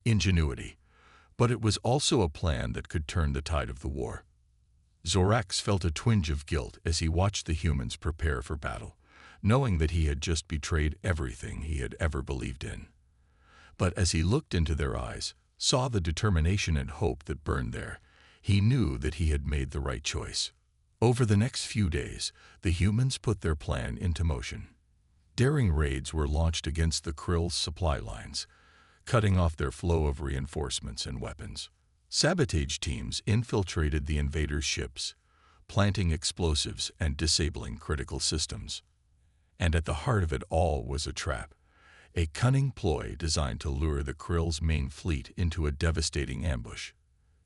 ingenuity, but it was also a plan that could turn the tide of the war. Zorax felt a twinge of guilt as he watched the humans prepare for battle, knowing that he had just betrayed everything he had ever believed in. But as he looked into their eyes, saw the determination and hope that burned there, he knew that he had made the right choice. Over the next few days, the humans put their plan into motion. Daring raids were launched against the Krill's supply lines, cutting off their flow of reinforcements and weapons. Sabotage teams infiltrated the invaders' ships, planting explosives and disabling critical systems. And at the heart of it all was a trap, a cunning ploy designed to lure the Krill's main fleet into a devastating ambush.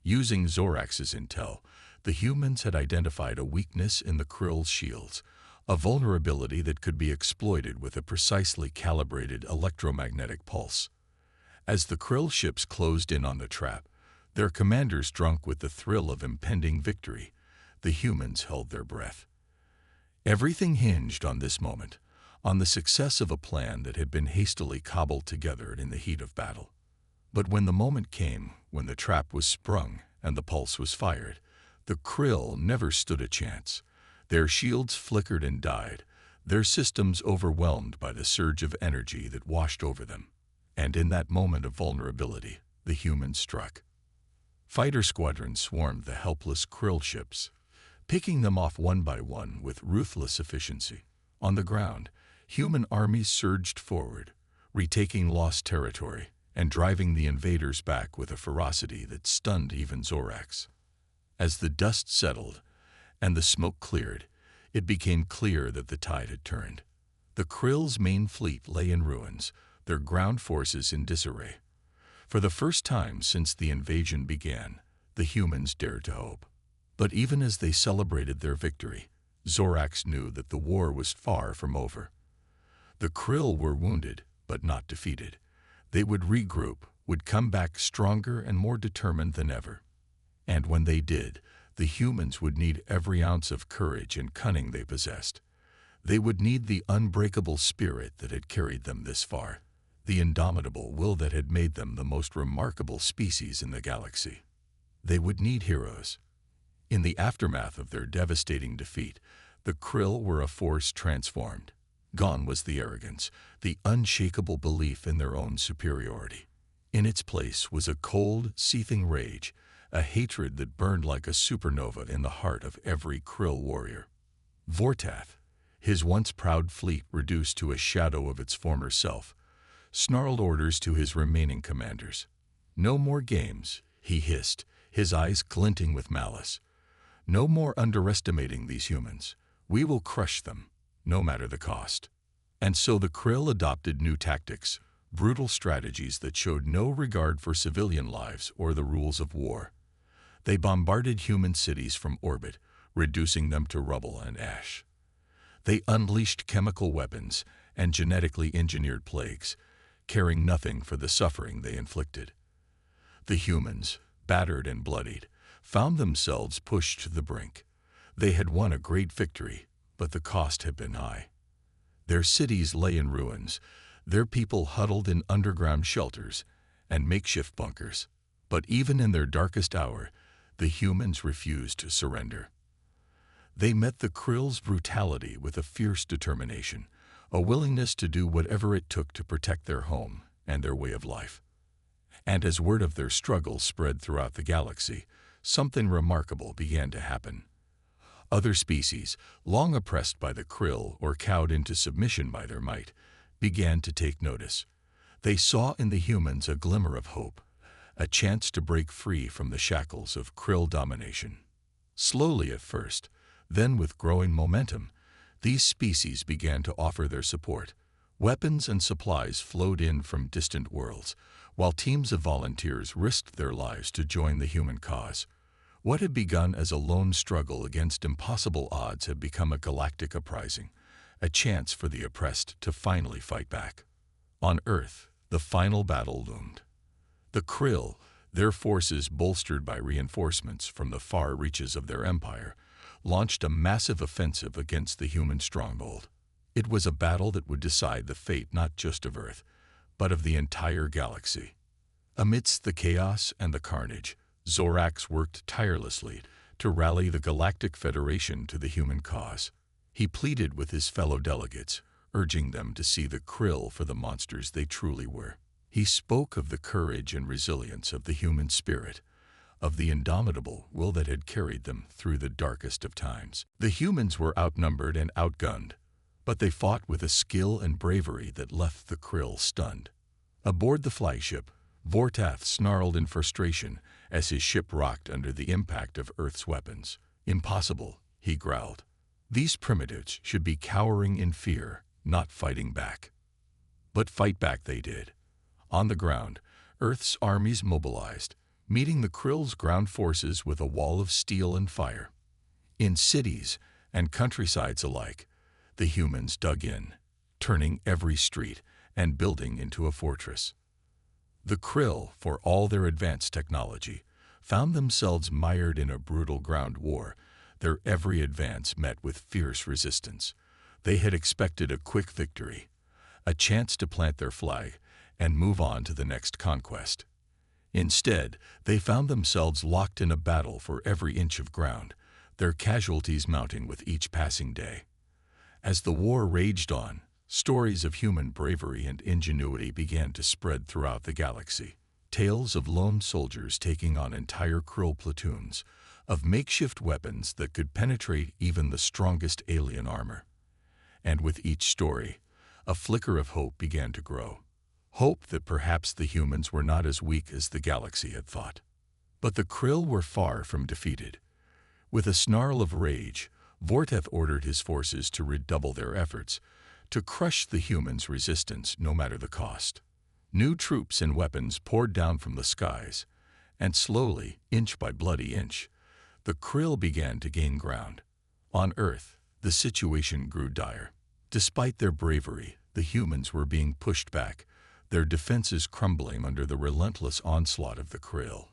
Using Zorax's intel, the humans had identified a weakness in the Krill's shields, a vulnerability that could be exploited with a precisely calibrated electromagnetic pulse. As the Krill ships closed in on the trap, their commanders drunk with the thrill of impending victory, the humans held their breath. Everything hinged on this moment, on the success of a plan that had been hastily cobbled together in the heat of battle. But when the moment came, when the trap was sprung and the pulse was fired, the Krill never stood a chance. Their shields flickered and died, their systems overwhelmed by the surge of energy that washed over them. And in that moment of vulnerability, the humans struck. Fighter squadrons swarmed the helpless Krill ships, picking them off one by one with ruthless efficiency. On the ground, human armies surged forward, retaking lost territory and driving the invaders back with a ferocity that stunned even Zorax. As the dust settled and the smoke cleared, it became clear that the tide had turned. The Krill's main fleet lay in ruins, their ground forces in disarray. For the first time since the invasion began, the humans dared to hope. But even as they celebrated their victory, Zorax knew that the war was far from over. The Krill were wounded, but not defeated. They would regroup, would come back stronger and more determined than ever. And when they did, the humans would need every ounce of courage and cunning they possessed. They would need the unbreakable spirit that had carried them this far, the indomitable will that had made them the most remarkable species in the galaxy. They would need heroes. In the aftermath of their devastating defeat, the Krill were a force transformed. Gone was the arrogance, the unshakable belief in their own superiority. In its place was a cold, seething rage, a hatred that burned like a supernova in the heart of every Krill warrior. Vortath, his once proud fleet reduced to a shadow of its former self, snarled orders to his remaining commanders. "No more games," he hissed, his eyes glinting with malice. "No more underestimating these humans. We will crush them, no matter the cost." And so the Krill adopted new tactics, brutal strategies that showed no regard for civilian lives or the rules of war. They bombarded human cities from orbit, reducing them to rubble and ash. They unleashed chemical weapons and genetically engineered plagues, caring nothing for the suffering they inflicted. The humans, battered and bloodied, found themselves pushed to the brink. They had won a great victory, but the cost had been high. Their cities lay in ruins, their people huddled in underground shelters and makeshift bunkers. But even in their darkest hour, the humans refused to surrender. They met the Krill's brutality with a fierce determination, a willingness to do whatever it took to protect their home and their way of life. And as word of their struggle spread throughout the galaxy, something remarkable began to happen. Other species, long oppressed by the Krill or cowed into submission by their might, began to take notice. They saw in the humans a glimmer of hope, a chance to break free from the shackles of Krill domination. Slowly at first, then with growing momentum, these species began to offer their support. Weapons and supplies flowed in from distant worlds, while teams of volunteers risked their lives to join the human cause. What had begun as a lone struggle against impossible odds had become a galactic uprising, a chance for the oppressed to finally fight back. On Earth, the final battle loomed. The Krill, their forces bolstered by reinforcements from the far reaches of their empire, launched a massive offensive against the human stronghold. It was a battle that would decide the fate not just of Earth, but of the entire galaxy. Amidst the chaos and the carnage, Zorax worked tirelessly to rally the Galactic Federation to the human cause. He pleaded with his fellow delegates, urging them to see the Krill for the monsters they truly were. He spoke of the courage and resilience of the human spirit, of the indomitable will that had carried them through the darkest of times. The humans were outnumbered and outgunned, but they fought with a skill and bravery that left the Krill stunned. Aboard the flagship, Vortath snarled in frustration as his ship rocked under the impact of Earth's weapons. "Impossible," he growled. "These primitives should be cowering in fear, not fighting back." But fight back they did. On the ground, Earth's armies mobilized, meeting the Krill's ground forces with a wall of steel and fire. In cities and countrysides alike, the humans dug in, turning every street and building into a fortress. The Krill, for all their advanced technology, found themselves mired in a brutal ground war, their every advance met with fierce resistance. They had expected a quick victory, a chance to plant their flag and move on to the next conquest. Instead, they found themselves locked in a battle for every inch of ground, their casualties mounting with each passing day. As the war raged on, stories of human bravery and ingenuity began to spread throughout the galaxy. Tales of lone soldiers taking on entire Krill platoons, of makeshift weapons that could penetrate even the strongest alien armor. And with each story, a flicker of hope began to grow. Hope that perhaps the humans were not as weak as the galaxy had thought. But the Krill were far from defeated. With a snarl of rage, Vortath ordered his forces to redouble their efforts, to crush the humans' resistance no matter the cost. New troops and weapons poured down from the skies, and slowly, inch by bloody inch, the Krill began to gain ground. On Earth, the situation grew dire. Despite their bravery, the humans were being pushed back, their defenses crumbling under the relentless onslaught of the Krill.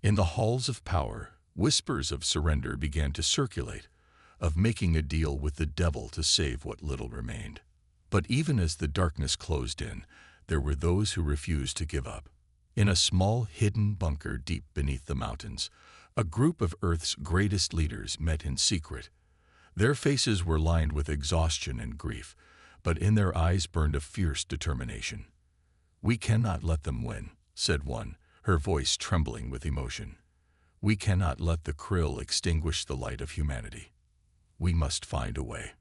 In the halls of power, whispers of surrender began to circulate, of making a deal with the devil to save what little remained. But even as the darkness closed in, there were those who refused to give up. In a small, hidden bunker deep beneath the mountains, a group of Earth's greatest leaders met in secret. Their faces were lined with exhaustion and grief, but in their eyes burned a fierce determination. "We cannot let them win," said one, her voice trembling with emotion. "We cannot let the Krill extinguish the light of humanity. We must find a way."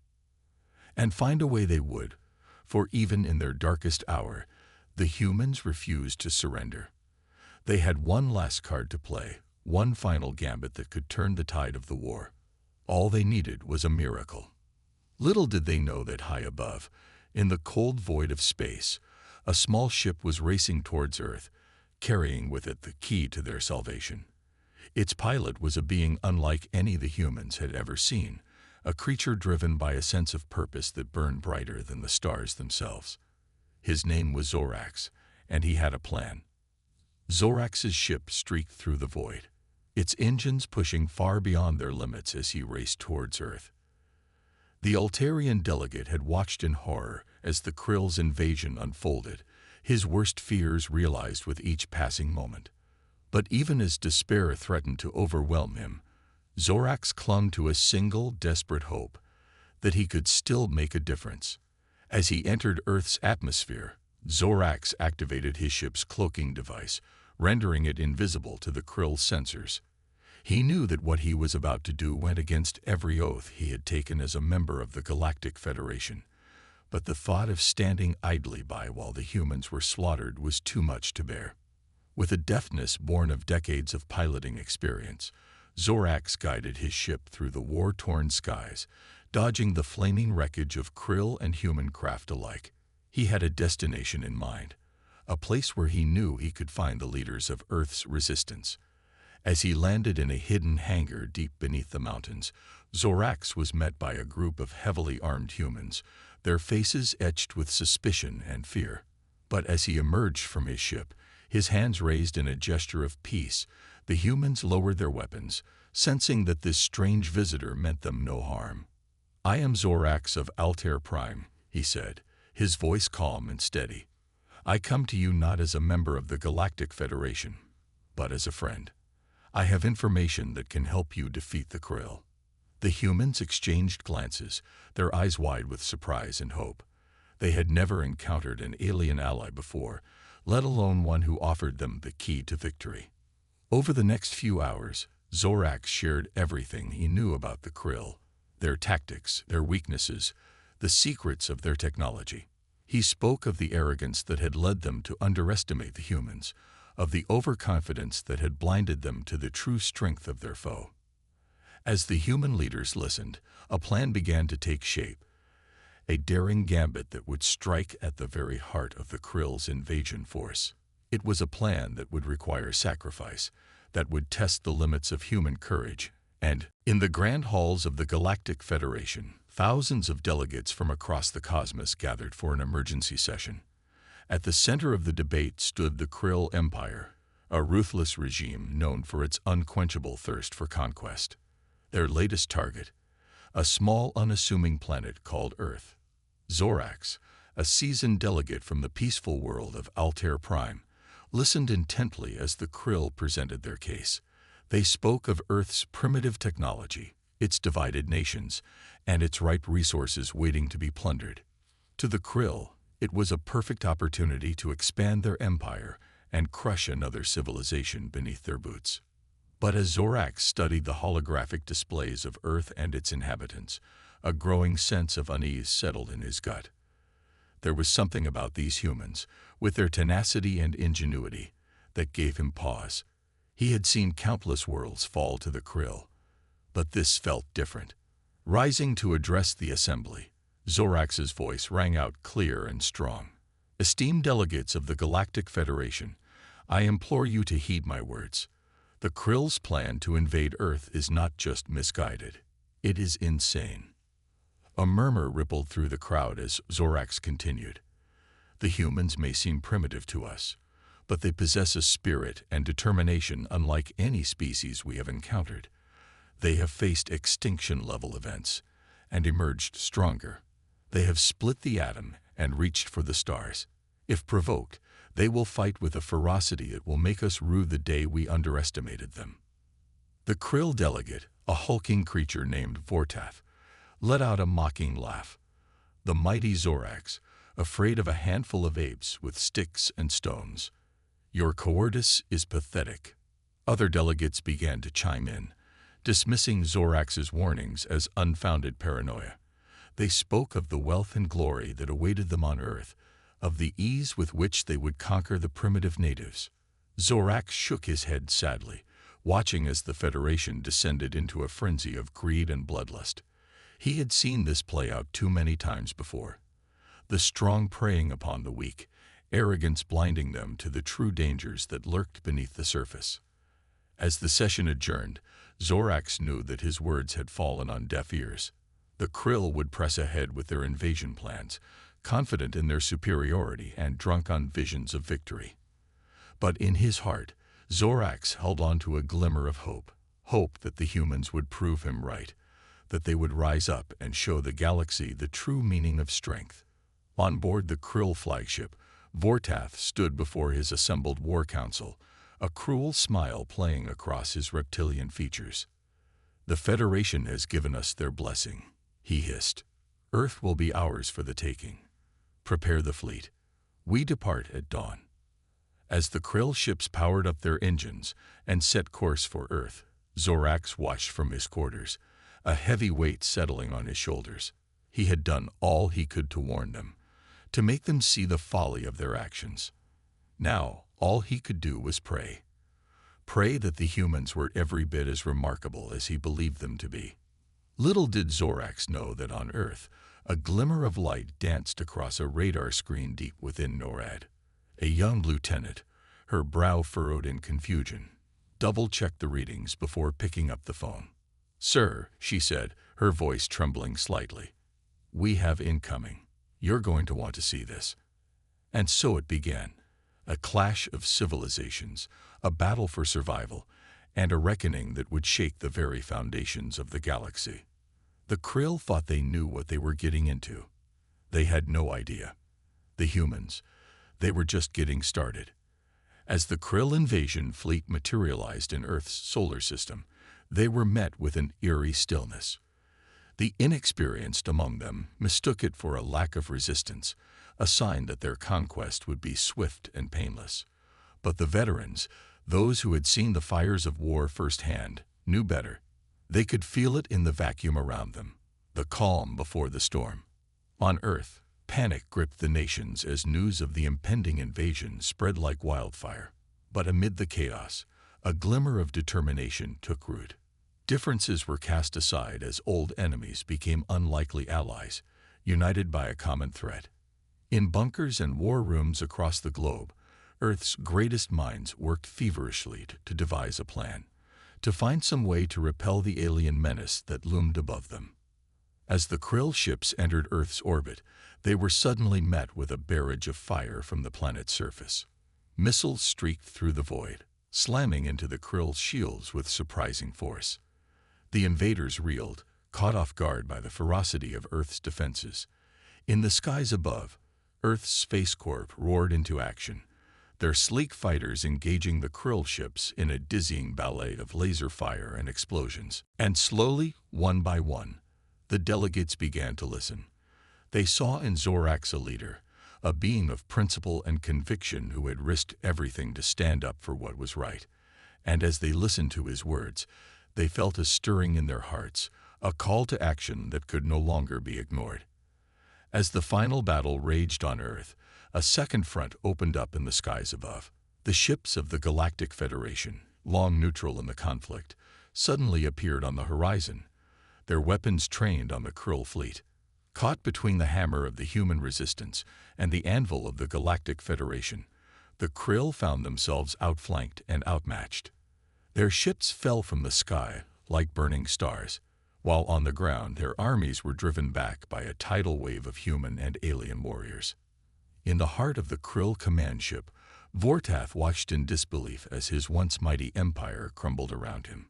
And find a way they would, for even in their darkest hour, the humans refused to surrender. They had one last card to play, one final gambit that could turn the tide of the war. All they needed was a miracle. Little did they know that high above, in the cold void of space, a small ship was racing towards Earth, carrying with it the key to their salvation. Its pilot was a being unlike any the humans had ever seen, a creature driven by a sense of purpose that burned brighter than the stars themselves. His name was Zorax, and he had a plan. Zorax's ship streaked through the void, its engines pushing far beyond their limits as he raced towards Earth. The Altarian delegate had watched in horror as the Krill's invasion unfolded, his worst fears realized with each passing moment. But even as despair threatened to overwhelm him, Zorax clung to a single desperate hope, that he could still make a difference. As he entered Earth's atmosphere, Zorax activated his ship's cloaking device, rendering it invisible to the Krill's sensors. He knew that what he was about to do went against every oath he had taken as a member of the Galactic Federation, but the thought of standing idly by while the humans were slaughtered was too much to bear. With a deftness born of decades of piloting experience, Zorax guided his ship through the war-torn skies, dodging the flaming wreckage of Krill and human craft alike. He had a destination in mind, a place where he knew he could find the leaders of Earth's resistance. As he landed in a hidden hangar deep beneath the mountains, Zorax was met by a group of heavily armed humans, their faces etched with suspicion and fear. But as he emerged from his ship, his hands raised in a gesture of peace, the humans lowered their weapons, sensing that this strange visitor meant them no harm. "I am Zorax of Altair Prime," he said, his voice calm and steady. I come to you not as a member of the Galactic Federation, but as a friend. I have information that can help you defeat the Krill." The humans exchanged glances, their eyes wide with surprise and hope. They had never encountered an alien ally before, let alone one who offered them the key to victory. Over the next few hours, Zorax shared everything he knew about the Krill, their tactics, their weaknesses, the secrets of their technology. He spoke of the arrogance that had led them to underestimate the humans, of the overconfidence that had blinded them to the true strength of their foe. As the human leaders listened, a plan began to take shape, a daring gambit that would strike at the very heart of the Krill's invasion force. It was a plan that would require sacrifice, that would test the limits of human courage, and, in the grand halls of the Galactic Federation, thousands of delegates from across the cosmos gathered for an emergency session. At the center of the debate stood the Krill Empire, a ruthless regime known for its unquenchable thirst for conquest. Their latest target, a small, unassuming planet called Earth. Zorax, a seasoned delegate from the peaceful world of Altair Prime, listened intently as the Krill presented their case. They spoke of Earth's primitive technology, its divided nations, and its ripe resources waiting to be plundered. To the Krill, it was a perfect opportunity to expand their empire and crush another civilization beneath their boots. But as Zorax studied the holographic displays of Earth and its inhabitants, a growing sense of unease settled in his gut. There was something about these humans, with their tenacity and ingenuity, that gave him pause. He had seen countless worlds fall to the Krill, but this felt different. Rising to address the assembly, Zorax's voice rang out clear and strong. "Esteemed delegates of the Galactic Federation, I implore you to heed my words. The Krill's plan to invade Earth is not just misguided, it is insane." A murmur rippled through the crowd as Zorax continued. "The humans may seem primitive to us, but they possess a spirit and determination unlike any species we have encountered. They have faced extinction-level events and emerged stronger. They have split the atom and reached for the stars. If provoked, they will fight with a ferocity that will make us rue the day we underestimated them." The Krill delegate, a hulking creature named Vortath, let out a mocking laugh. The mighty Zorax, afraid of a handful of apes with sticks and stones. "Your cowardice is pathetic." Other delegates began to chime in, dismissing Zorax's warnings as unfounded paranoia. They spoke of the wealth and glory that awaited them on Earth, of the ease with which they would conquer the primitive natives. Zorax shook his head sadly, watching as the Federation descended into a frenzy of greed and bloodlust. He had seen this play out too many times before. The strong preying upon the weak, arrogance blinding them to the true dangers that lurked beneath the surface. As the session adjourned, Zorax knew that his words had fallen on deaf ears. The Krill would press ahead with their invasion plans, confident in their superiority and drunk on visions of victory. But in his heart, Zorax held on to a glimmer of hope, hope that the humans would prove him right, that they would rise up and show the galaxy the true meaning of strength. On board the Krill flagship, Vortath stood before his assembled war council, a cruel smile playing across his reptilian features. "The Federation has given us their blessing," he hissed. "Earth will be ours for the taking. Prepare the fleet. We depart at dawn." As the Krill ships powered up their engines and set course for Earth, Zorax watched from his quarters, a heavy weight settling on his shoulders. He had done all he could to warn them, to make them see the folly of their actions. Now, all he could do was pray. Pray that the humans were every bit as remarkable as he believed them to be. Little did Zorax know that on Earth, a glimmer of light danced across a radar screen deep within NORAD. A young lieutenant, her brow furrowed in confusion, double-checked the readings before picking up the phone. "Sir," she said, her voice trembling slightly, "we have incoming. You're going to want to see this." And so it began. A clash of civilizations, a battle for survival, and a reckoning that would shake the very foundations of the galaxy. The Krill thought they knew what they were getting into. They had no idea. The humans, They were just getting started. As the Krill invasion fleet materialized in Earth's solar system, they were met with an eerie stillness. The inexperienced among them mistook it for a lack of resistance, a sign that their conquest would be swift and painless. But the veterans, those who had seen the fires of war firsthand, knew better. They could feel it in the vacuum around them, the calm before the storm. On Earth, panic gripped the nations as news of the impending invasion spread like wildfire. But amid the chaos, a glimmer of determination took root. Differences were cast aside as old enemies became unlikely allies, united by a common threat. In bunkers and war rooms across the globe, Earth's greatest minds worked feverishly to devise a plan, to find some way to repel the alien menace that loomed above them. As the Krill ships entered Earth's orbit, they were suddenly met with a barrage of fire from the planet's surface. Missiles streaked through the void, slamming into the Krill's shields with surprising force. The invaders reeled, caught off guard by the ferocity of Earth's defenses. In the skies above, Earth's Space Corps roared into action, their sleek fighters engaging the Krill ships in a dizzying ballet of laser fire and explosions. And slowly, one by one, the delegates began to listen. They saw in Zorax a leader, a being of principle and conviction who had risked everything to stand up for what was right. And as they listened to his words, they felt a stirring in their hearts, a call to action that could no longer be ignored. As the final battle raged on Earth, a second front opened up in the skies above. The ships of the Galactic Federation, long neutral in the conflict, suddenly appeared on the horizon, their weapons trained on the Krill fleet. Caught between the hammer of the human resistance and the anvil of the Galactic Federation, the Krill found themselves outflanked and outmatched. Their ships fell from the sky like burning stars, while on the ground their armies were driven back by a tidal wave of human and alien warriors. In the heart of the Krill command ship, Vortath watched in disbelief as his once mighty empire crumbled around him.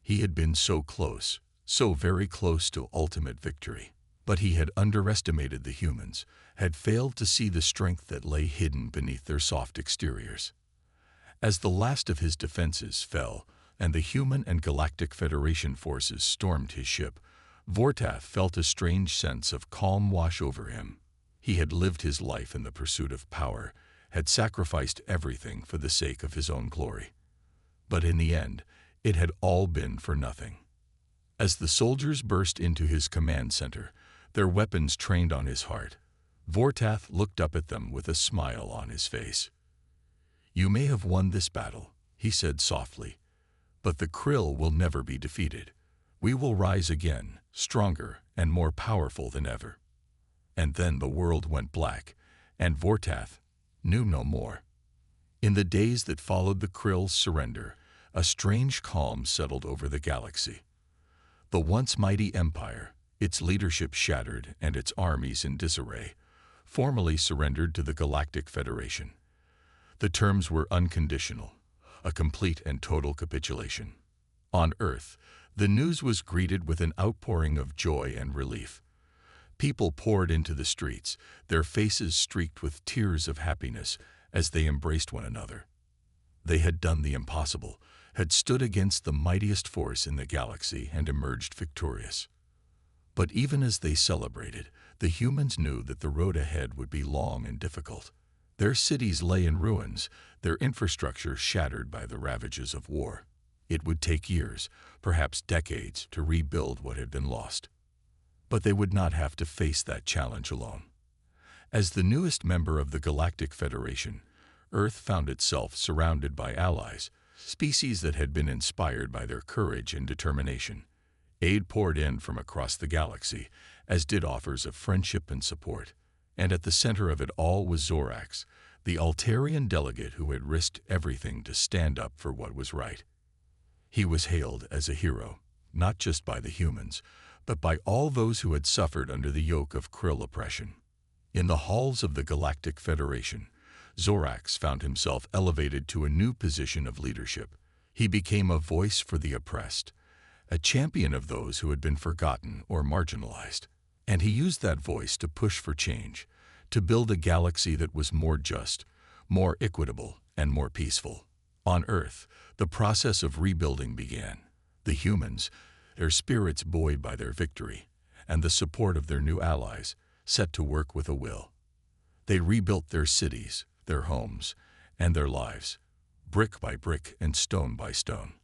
He had been so close, so very close to ultimate victory. But he had underestimated the humans, had failed to see the strength that lay hidden beneath their soft exteriors. As the last of his defenses fell, and the human and Galactic Federation forces stormed his ship, Vortath felt a strange sense of calm wash over him. He had lived his life in the pursuit of power, had sacrificed everything for the sake of his own glory. But in the end, it had all been for nothing. As the soldiers burst into his command center, their weapons trained on his heart, Vortath looked up at them with a smile on his face. "You may have won this battle," he said softly, "but the Krill will never be defeated. We will rise again, stronger and more powerful than ever." And then the world went black, and Vortath knew no more. In the days that followed the Krill's surrender, a strange calm settled over the galaxy. The once mighty empire, its leadership shattered and its armies in disarray, formally surrendered to the Galactic Federation. The terms were unconditional, a complete and total capitulation. On Earth, the news was greeted with an outpouring of joy and relief. People poured into the streets, their faces streaked with tears of happiness as they embraced one another. They had done the impossible, had stood against the mightiest force in the galaxy and emerged victorious. But even as they celebrated, the humans knew that the road ahead would be long and difficult. Their cities lay in ruins, their infrastructure shattered by the ravages of war. It would take years, perhaps decades, to rebuild what had been lost. But they would not have to face that challenge alone. As the newest member of the Galactic Federation, Earth found itself surrounded by allies, species that had been inspired by their courage and determination. Aid poured in from across the galaxy, as did offers of friendship and support. And at the center of it all was Zorax, the Altarian delegate who had risked everything to stand up for what was right. He was hailed as a hero, not just by the humans, but by all those who had suffered under the yoke of Krill oppression. In the halls of the Galactic Federation, Zorax found himself elevated to a new position of leadership. He became a voice for the oppressed, a champion of those who had been forgotten or marginalized. And he used that voice to push for change, to build a galaxy that was more just, more equitable, and more peaceful. On Earth, the process of rebuilding began. The humans, their spirits buoyed by their victory, and the support of their new allies, set to work with a will. They rebuilt their cities, their homes, and their lives, brick by brick and stone by stone.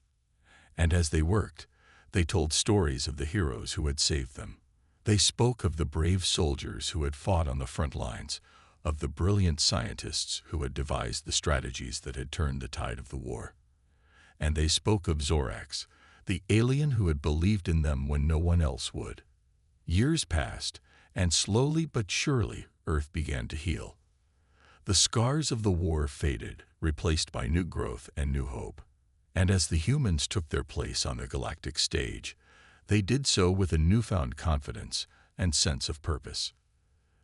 And as they worked, they told stories of the heroes who had saved them. They spoke of the brave soldiers who had fought on the front lines, of the brilliant scientists who had devised the strategies that had turned the tide of the war. And they spoke of Zorax, the alien who had believed in them when no one else would. Years passed, and slowly but surely Earth began to heal. The scars of the war faded, replaced by new growth and new hope. And as the humans took their place on the galactic stage, they did so with a newfound confidence and sense of purpose.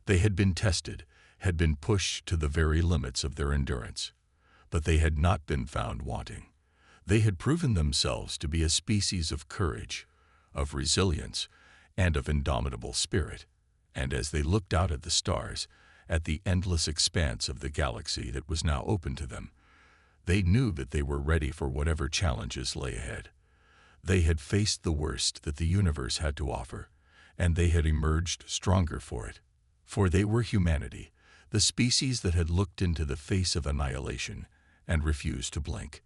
They had been tested, had been pushed to the very limits of their endurance, but they had not been found wanting. They had proven themselves to be a species of courage, of resilience, and of indomitable spirit. And as they looked out at the stars, at the endless expanse of the galaxy that was now open to them, they knew that they were ready for whatever challenges lay ahead. They had faced the worst that the universe had to offer, and they had emerged stronger for it. For they were humanity, the species that had looked into the face of annihilation and refused to blink.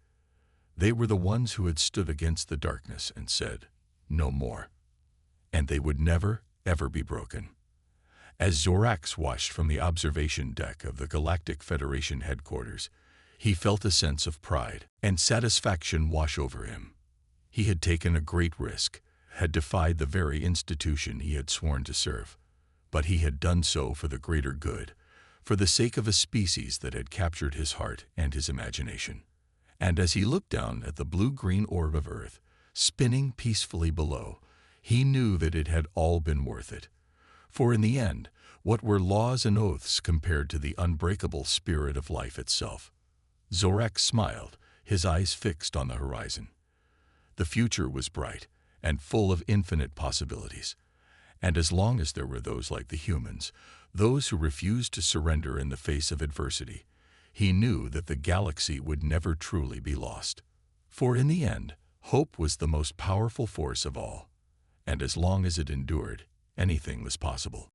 They were the ones who had stood against the darkness and said, "No more." And they would never, ever be broken. As Zorax watched from the observation deck of the Galactic Federation headquarters, he felt a sense of pride and satisfaction wash over him. He had taken a great risk, had defied the very institution he had sworn to serve, but he had done so for the greater good, for the sake of a species that had captured his heart and his imagination. And as he looked down at the blue-green orb of Earth, spinning peacefully below, he knew that it had all been worth it. For in the end, what were laws and oaths compared to the unbreakable spirit of life itself? Zorax smiled, his eyes fixed on the horizon. The future was bright and full of infinite possibilities. And as long as there were those like the humans, those who refused to surrender in the face of adversity, he knew that the galaxy would never truly be lost. For in the end, hope was the most powerful force of all. And as long as it endured, anything was possible.